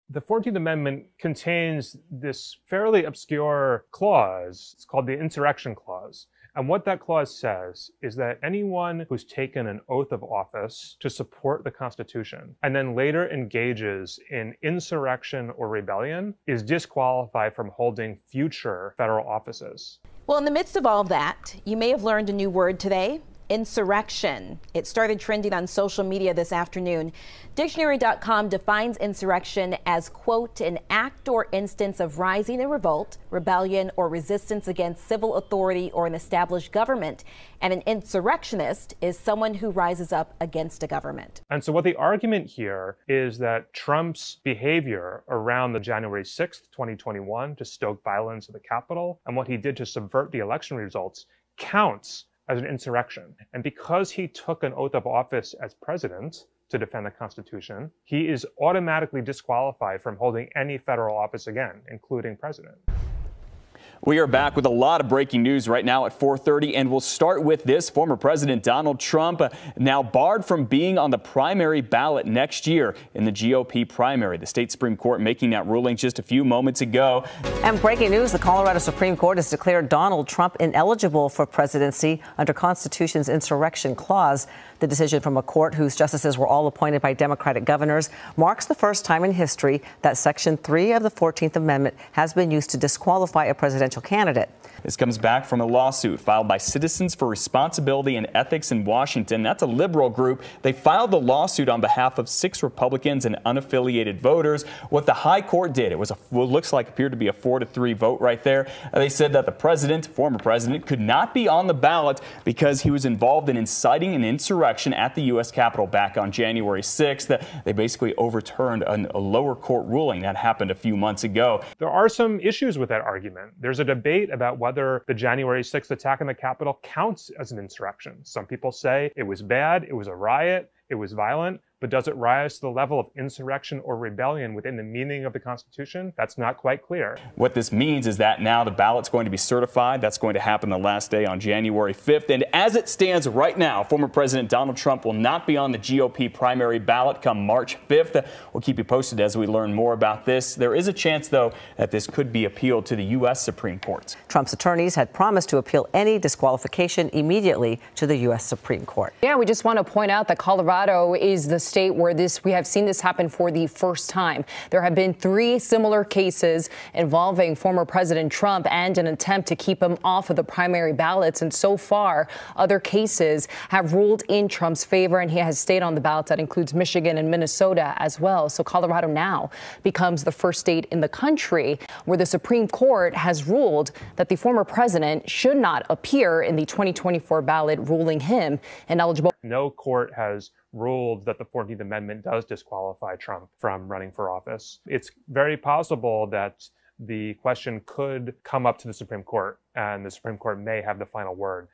The 14th Amendment contains this fairly obscure clause. It's called the Insurrection Clause. And what that clause says is that anyone who's taken an oath of office to support the Constitution and then later engages in insurrection or rebellion is disqualified from holding future federal offices. Well, in the midst of all of that, you may have learned a new word today. Insurrection. It started trending on social media this afternoon. Dictionary.com defines insurrection as, quote, an act or instance of rising in revolt, rebellion, or resistance against civil authority or an established government. And an insurrectionist is someone who rises up against a government. And so what the argument here is that Trump's behavior around the January 6th, 2021 to stoke violence at the Capitol and what he did to subvert the election results counts as an insurrection. And because he took an oath of office as president to defend the Constitution, he is automatically disqualified from holding any federal office again, including president. We are back with a lot of breaking news right now at 4:30, and we'll start with this. Former President Donald Trump now barred from being on the primary ballot next year in the GOP primary. The state Supreme Court making that ruling just a few moments ago. And breaking news, the Colorado Supreme Court has declared Donald Trump ineligible for presidency under Constitution's Insurrection Clause. The decision from a court whose justices were all appointed by Democratic governors marks the first time in history that Section 3 of the 14th Amendment has been used to disqualify a presidential candidate. This comes back from a lawsuit filed by Citizens for Responsibility and Ethics in Washington. That's a liberal group. They filed the lawsuit on behalf of 6 Republicans and unaffiliated voters. What the high court did, it was what looks like appeared to be a 4-3 vote right there. They said that the president, former president, could not be on the ballot because he was involved in inciting an insurrection at the U.S. Capitol back on January 6th. They basically overturned a lower court ruling that happened a few months ago. There are some issues with that argument. There's a debate about whether the January 6th attack on the Capitol counts as an insurrection. Some people say it was bad, it was a riot, it was violent, but does it rise to the level of insurrection or rebellion within the meaning of the Constitution? That's not quite clear. What this means is that now the ballot's going to be certified. That's going to happen the last day on January 5th. And as it stands right now, former President Donald Trump will not be on the GOP primary ballot come March 5th. We'll keep you posted as we learn more about this. There is a chance, though, that this could be appealed to the U.S. Supreme Court. Trump's attorneys had promised to appeal any disqualification immediately to the U.S. Supreme Court. Yeah, we just want to point out that Colorado is the state where we have seen this happen for the first time. There have been 3 similar cases involving former President Trump and an attempt to keep him off of the primary ballots. And so far, other cases have ruled in Trump's favor, and he has stayed on the ballots. That includes Michigan and Minnesota as well. So Colorado now becomes the first state in the country where the Supreme Court has ruled that the former president should not appear in the 2024 ballot, ruling him ineligible. No court has ruled that the 14th Amendment does disqualify Trump from running for office. It's very possible that the question could come up to the Supreme Court, and the Supreme Court may have the final word.